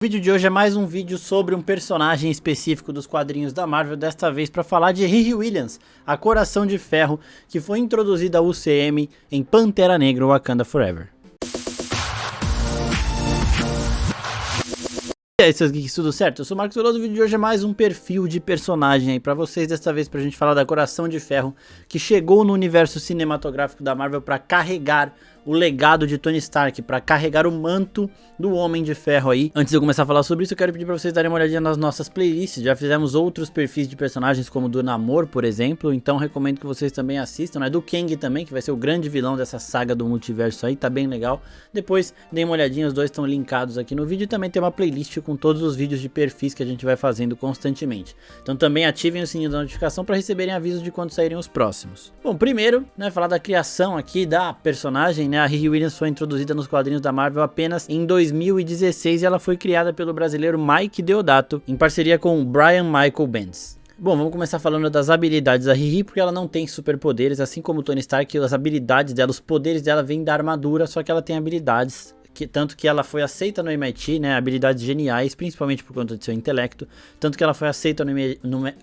O vídeo de hoje é mais um vídeo sobre um personagem específico dos quadrinhos da Marvel, desta vez para falar de Riri Williams, a Coração de Ferro, que foi introduzida ao UCM em Pantera Negra Wakanda Forever. E aí, seus geeks, tudo certo? Eu sou o Marcos Veloso. O vídeo de hoje é mais um perfil de personagem aí pra vocês, desta vez pra gente falar da Coração de Ferro, que chegou no universo cinematográfico da Marvel pra carregar o legado de Tony Stark, pra carregar o manto do Homem de Ferro aí. Antes de eu começar a falar sobre isso, eu quero pedir pra vocês darem uma olhadinha nas nossas playlists. Já fizemos outros perfis de personagens, como o do Namor, por exemplo, então recomendo que vocês também assistam, né? Do Kang também, que vai ser o grande vilão dessa saga do multiverso aí, tá bem legal. Depois, deem uma olhadinha, os dois estão linkados aqui no vídeo, e também tem uma playlist com todos os vídeos de perfis que a gente vai fazendo constantemente. Então também ativem o sininho da notificação para receberem avisos de quando saírem os próximos. Bom, primeiro, né, falar da criação aqui da personagem, né? A Riri Williams foi introduzida nos quadrinhos da Marvel apenas em 2016 e ela foi criada pelo brasileiro Mike Deodato, em parceria com Brian Michael Bendis. Bom, vamos começar falando das habilidades da Riri, porque ela não tem superpoderes, assim como o Tony Stark. As habilidades dela, os poderes dela vêm da armadura, só que ela tem habilidades. Tanto que ela foi aceita no MIT, né, habilidades geniais, principalmente por conta de seu intelecto, tanto que ela foi aceita no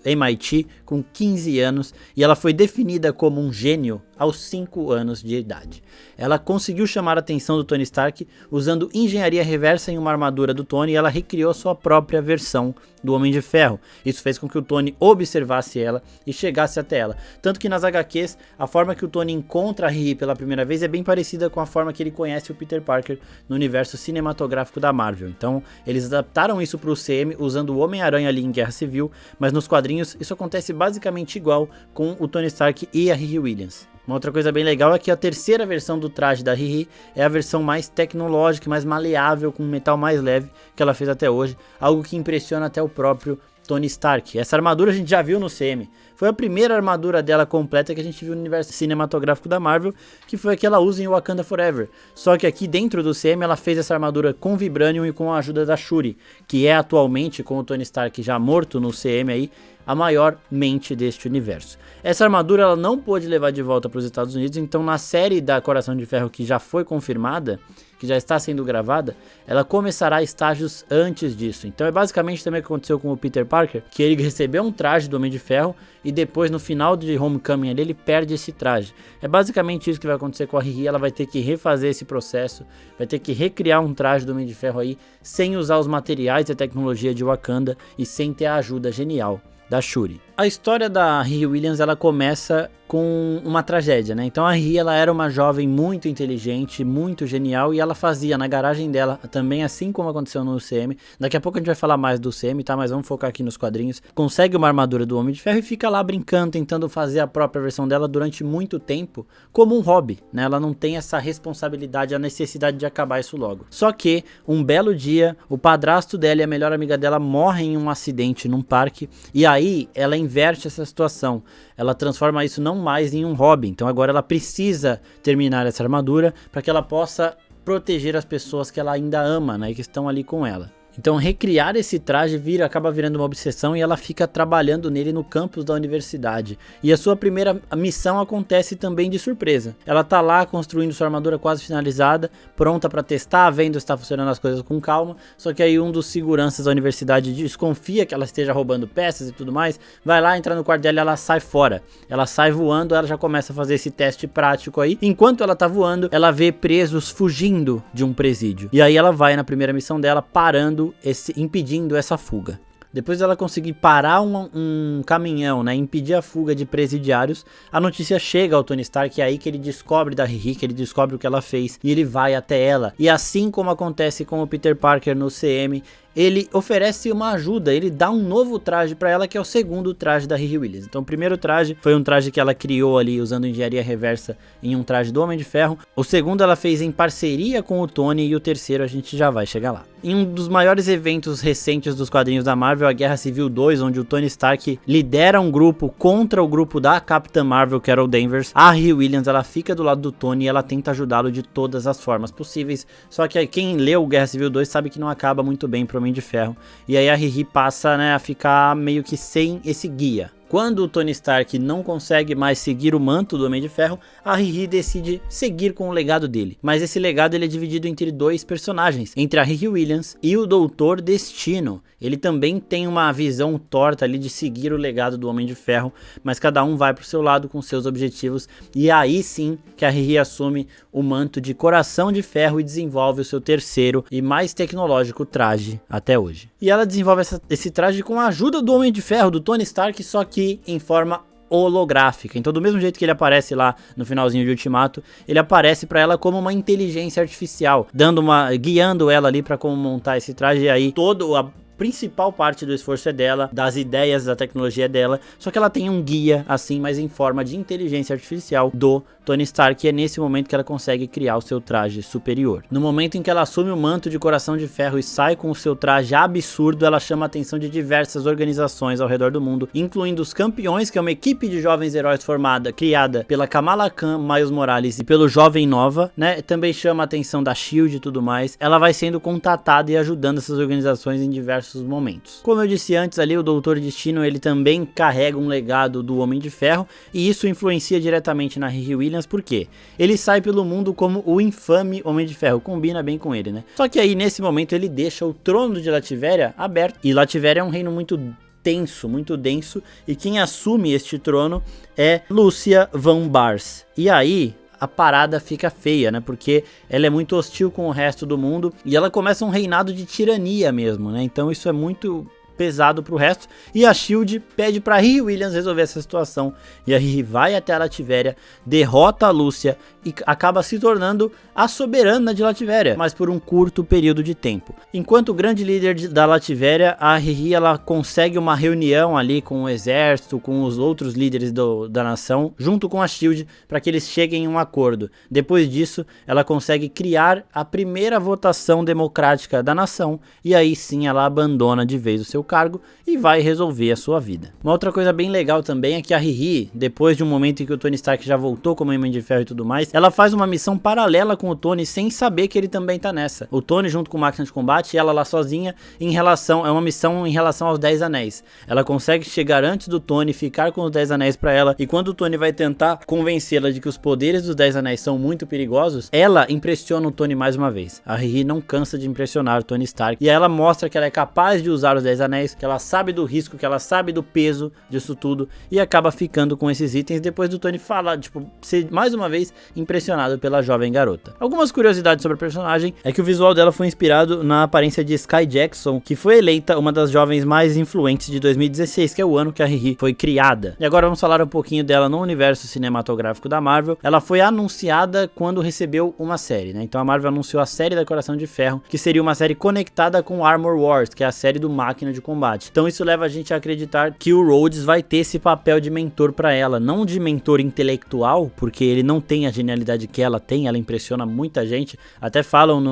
MIT com 15 anos e ela foi definida como um gênio aos 5 anos de idade. Ela conseguiu chamar a atenção do Tony Stark usando engenharia reversa em uma armadura do Tony e ela recriou sua própria versão do Homem de Ferro. Isso fez com que o Tony observasse ela e chegasse até ela. Tanto que nas HQs, a forma que o Tony encontra a Riri pela primeira vez é bem parecida com a forma que ele conhece o Peter Parker no universo cinematográfico da Marvel. Então, eles adaptaram isso para o UCM usando o Homem-Aranha ali em Guerra Civil, mas nos quadrinhos isso acontece basicamente igual com o Tony Stark e a Riri Williams. Uma outra coisa bem legal é que a terceira versão do traje da Riri é a versão mais tecnológica, mais maleável, com um metal mais leve que ela fez até hoje, algo que impressiona até o próprio Tony Stark. Essa armadura a gente já viu no CM, foi a primeira armadura dela completa que a gente viu no universo cinematográfico da Marvel, que foi a que ela usa em Wakanda Forever. Só que aqui dentro do CM ela fez essa armadura com Vibranium e com a ajuda da Shuri, que é atualmente, com o Tony Stark já morto no CM aí, a maior mente deste universo. Essa armadura ela não pôde levar de volta para os Estados Unidos, então na série da Coração de Ferro que já foi confirmada, que já está sendo gravada, ela começará estágios antes disso. Então é basicamente também o que aconteceu com o Peter Parker, que ele recebeu um traje do Homem de Ferro e depois no final de Homecoming ele perde esse traje. É basicamente isso que vai acontecer com a Riri, ela vai ter que refazer esse processo, vai ter que recriar um traje do Homem de Ferro aí, sem usar os materiais e a tecnologia de Wakanda e sem ter a ajuda genial da Shuri. A história da Riri Williams ela começa com uma tragédia, né? Então a Riri ela era uma jovem muito inteligente, muito genial e ela fazia na garagem dela, também assim como aconteceu no UCM. Daqui a pouco a gente vai falar mais do UCM, tá? Mas vamos focar aqui nos quadrinhos. Consegue uma armadura do Homem de Ferro e fica lá brincando, tentando fazer a própria versão dela durante muito tempo, como um hobby, né? Ela não tem essa responsabilidade, a necessidade de acabar isso logo. Só que um belo dia, o padrasto dela e a melhor amiga dela morrem em um acidente num parque e aí ela inverte essa situação. Ela transforma isso não mais em um hobby. Então agora ela precisa terminar essa armadura para que ela possa proteger as pessoas que ela ainda ama, né, e que estão ali com ela. Então recriar esse traje acaba virando uma obsessão e ela fica trabalhando nele no campus da universidade. E a sua primeira missão acontece também de surpresa. Ela tá lá construindo sua armadura quase finalizada, pronta para testar, vendo se está funcionando as coisas com calma. Só que aí um dos seguranças da universidade desconfia que ela esteja roubando peças e tudo mais. Vai lá, entra no quarto dela e ela sai fora. Ela sai voando, ela já começa a fazer esse teste prático aí. Enquanto ela tá voando, ela vê presos fugindo de um presídio. E aí ela vai na primeira missão dela, impedindo essa fuga. Depois dela conseguir parar um caminhão, né, impedir a fuga de presidiários, a notícia chega ao Tony Stark, é aí que ele descobre da Riri, que ele descobre o que ela fez, e ele vai até ela. E assim como acontece com o Peter Parker no CM, ele oferece uma ajuda, ele dá um novo traje para ela, que é o segundo traje da Riri Williams. Então o primeiro traje foi um traje que ela criou ali usando engenharia reversa em um traje do Homem de Ferro. O segundo ela fez em parceria com o Tony e o terceiro a gente já vai chegar lá. Em um dos maiores eventos recentes dos quadrinhos da Marvel, a Guerra Civil 2, onde o Tony Stark lidera um grupo contra o grupo da Capitã Marvel, Carol Danvers, a Riri Williams ela fica do lado do Tony e ela tenta ajudá-lo de todas as formas possíveis. Só que quem leu Guerra Civil 2 sabe que não acaba muito bem pro Homem de Ferro. E aí a Riri passa, né, a ficar meio que sem esse guia. Quando o Tony Stark não consegue mais seguir o manto do Homem de Ferro, a Riri decide seguir com o legado dele. Mas esse legado ele é dividido entre dois personagens, entre a Riri Williams e o Doutor Destino. Ele também tem uma visão torta ali de seguir o legado do Homem de Ferro, mas cada um vai pro seu lado com seus objetivos, e aí sim que a Riri assume o manto de Coração de Ferro e desenvolve o seu terceiro e mais tecnológico traje até hoje. E ela desenvolve esse traje com a ajuda do Homem de Ferro, do Tony Stark, só que em forma holográfica. Então, do mesmo jeito que ele aparece lá no finalzinho de Ultimato, ele aparece para ela como uma inteligência artificial, guiando ela ali para como montar esse traje. E aí todo a principal parte do esforço é dela, das ideias, da tecnologia é dela, só que ela tem um guia assim, mas em forma de inteligência artificial do Tony Stark, e é nesse momento que ela consegue criar o seu traje superior. No momento em que ela assume o manto de Coração de Ferro e sai com o seu traje absurdo, ela chama a atenção de diversas organizações ao redor do mundo, incluindo os Campeões, que é uma equipe de jovens heróis criada pela Kamala Khan, Miles Morales e pelo Jovem Nova, né? Também chama a atenção da SHIELD e tudo mais. Ela vai sendo contatada e ajudando essas organizações em diversos momentos. Como eu disse antes ali, o Doutor Destino, ele também carrega um legado do Homem de Ferro, e isso influencia diretamente na Riri Williams. Por quê? Ele sai pelo mundo como o infame Homem de Ferro, combina bem com ele, né? Só que aí, nesse momento, ele deixa o trono de Latveria aberto, e Latveria é um reino muito denso, e quem assume este trono é Lucia Van Bars. E aí a parada fica feia, né? Porque ela é muito hostil com o resto do mundo, e ela começa um reinado de tirania mesmo, né? Então isso é muito pesado pro resto, e a SHIELD pede pra Riri Williams resolver essa situação, e a Riri vai até a Latveria, derrota a Lúcia e acaba se tornando a soberana de Latveria, mas por um curto período de tempo. Enquanto grande líder da Latveria, a Riri ela consegue uma reunião ali com o exército, com os outros líderes da nação, junto com a SHIELD, para que eles cheguem em um acordo. Depois disso, ela consegue criar a primeira votação democrática da nação, e aí sim ela abandona de vez o seu cargo e vai resolver a sua vida. Uma outra coisa bem legal também é que a Riri, depois de um momento em que o Tony Stark já voltou como Homem de Ferro e tudo mais, ela faz uma missão paralela com o Tony sem saber que ele também tá nessa. O Tony junto com o Máquina de Combate e ela lá sozinha é uma missão em relação aos 10 Anéis. Ela consegue chegar antes do Tony, ficar com os 10 Anéis pra ela, e quando o Tony vai tentar convencê-la de que os poderes dos 10 Anéis são muito perigosos, ela impressiona o Tony mais uma vez. A Riri não cansa de impressionar o Tony Stark, e ela mostra que ela é capaz de usar os 10 Anéis, que ela sabe do risco, que ela sabe do peso disso tudo, e acaba ficando com esses itens depois do Tony falar, ser mais uma vez impressionado pela jovem garota. Algumas curiosidades sobre a personagem é que o visual dela foi inspirado na aparência de Sky Jackson, que foi eleita uma das jovens mais influentes de 2016, que é o ano que a Riri foi criada. E agora vamos falar um pouquinho dela no universo cinematográfico da Marvel. Ela foi anunciada quando recebeu uma série, né? Então a Marvel anunciou a série da Coração de Ferro, que seria uma série conectada com Armor Wars, que é a série do Máquina de Combate. Então isso leva a gente a acreditar que o Rhodes vai ter esse papel de mentor pra ela, não de mentor intelectual, porque ele não tem a genialidade que ela tem, ela impressiona muita gente, até falam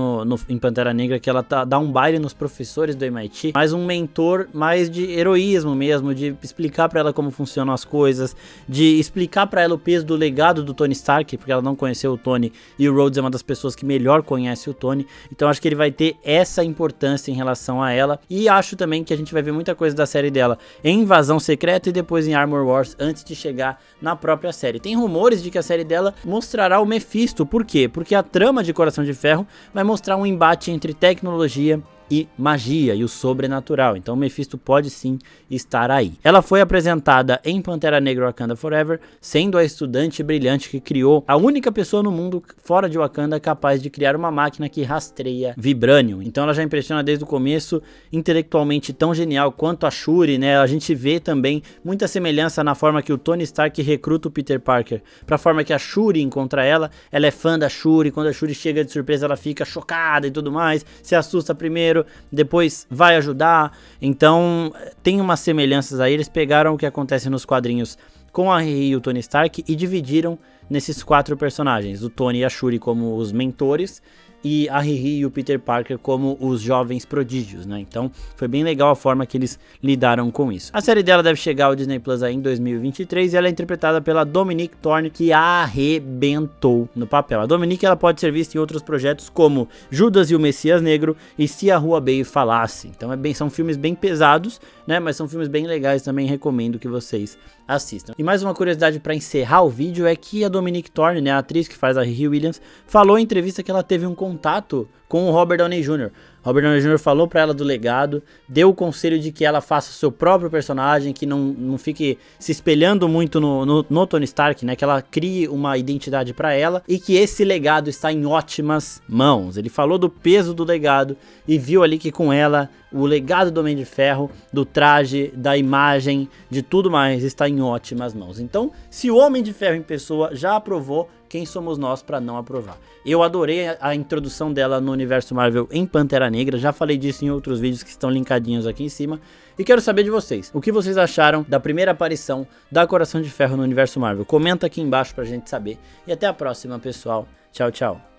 em Pantera Negra que ela dá um baile nos professores do MIT, mas um mentor mais de heroísmo mesmo, de explicar pra ela como funcionam as coisas, de explicar pra ela o peso do legado do Tony Stark, porque ela não conheceu o Tony, e o Rhodes é uma das pessoas que melhor conhece o Tony, então acho que ele vai ter essa importância em relação a ela, e acho também que a gente vai ver muita coisa da série dela em Invasão Secreta e depois em Armor Wars, antes de chegar na própria série. Tem rumores de que a série dela mostrará o Mephisto. Por quê? Porque a trama de Coração de Ferro vai mostrar um embate entre tecnologia e magia e o sobrenatural, então o Mephisto pode sim estar aí. Ela foi apresentada em Pantera Negra Wakanda Forever, sendo a estudante brilhante que criou a única pessoa no mundo fora de Wakanda capaz de criar uma máquina que rastreia Vibranium. Então ela já impressiona desde o começo, intelectualmente tão genial quanto a Shuri, né? A gente vê também muita semelhança na forma que o Tony Stark recruta o Peter Parker, pra forma que a Shuri encontra ela é fã da Shuri, quando a Shuri chega de surpresa ela fica chocada e tudo mais, se assusta primeiro, depois vai ajudar. Então tem umas semelhanças aí. Eles pegaram o que acontece nos quadrinhos com a Riri e o Tony Stark e dividiram nesses 4 personagens, o Tony e a Shuri como os mentores e a Riri e o Peter Parker como os jovens prodígios, né? Então foi bem legal a forma que eles lidaram com isso. A série dela deve chegar ao Disney Plus aí em 2023 e ela é interpretada pela Dominique Thorne, que arrebentou no papel. A Dominique, ela pode ser vista em outros projetos como Judas e o Messias Negro e Se a Rua Veio Falasse. Então são filmes bem pesados, né? Mas são filmes bem legais, também recomendo que vocês assistam. E mais uma curiosidade para encerrar o vídeo é que a Dominique Thorne, né, a atriz que faz a Riri Williams, falou em entrevista que ela teve um contato com o Robert Downey Jr. Robert Downey Jr. falou para ela do legado, deu o conselho de que ela faça o seu próprio personagem, que não fique se espelhando muito no Tony Stark, né, que ela crie uma identidade para ela e que esse legado está em ótimas mãos. Ele falou do peso do legado e viu ali que com ela o legado do Homem de Ferro, do traje, da imagem, de tudo mais está em ótimas mãos. Então, se o Homem de Ferro em pessoa já aprovou, quem somos nós para não aprovar? Eu adorei a introdução dela no universo Marvel em Pantera Negra, já falei disso em outros vídeos que estão linkadinhos aqui em cima. E quero saber de vocês, o que vocês acharam da primeira aparição da Coração de Ferro no universo Marvel? Comenta aqui embaixo pra gente saber. E até a próxima, pessoal. Tchau, tchau.